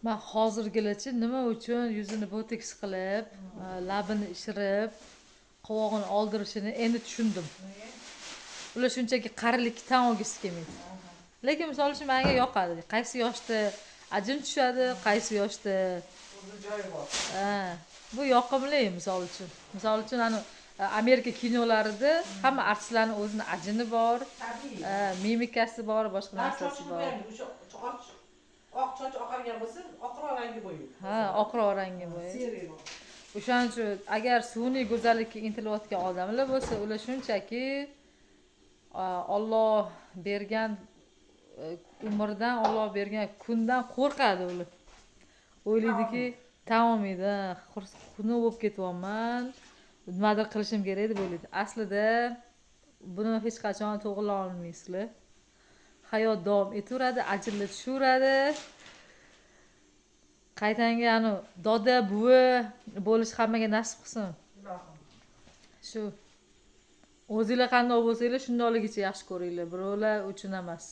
Men hozirgilacha nima uchun yuzini botoks qilib, labini ishirib, qovog'ini oldirishini endi tushundim. Ular shunchaki qarilikka tan olgisi kelmaydi. Lekin misol uchun menga yoqadi. Qaysi yoshda ajin tushadi, qaysi yoshda joyi bor. bu yoqimli misol uchun. Misol uchun Amerika kinolarida hamma artistlarning o'zining ajini bor, mimikasi bor, boshqa narsasi bor. Oq soch oqargan bo'lsa, oqroq rangi bo'yib. Oqroq rangi bo'yib. O'shaning uchun agar sun'iy go'zallikka intilayotgan odamlar bo'lsa, ular shunchaki Alloh bergan umrdan, Alloh bergan kundan qo'rqadi ular. O'ylaydiki, tamomida xunuk bo'lib ketyapman, nimadir qilishim kerak deb o'ylaydi. Aslida buni hech qachon to'g'rilay olmaysizlar. Hayot davom etaveradi, ajinlar tushaveradi. Qaytanga doda buvi bo'lish hammaga nasib qilsin. Shu o'zinglar qanday bo'lsanglar shundayligicha yaxshi ko'ringlar, birovlar uchun emas.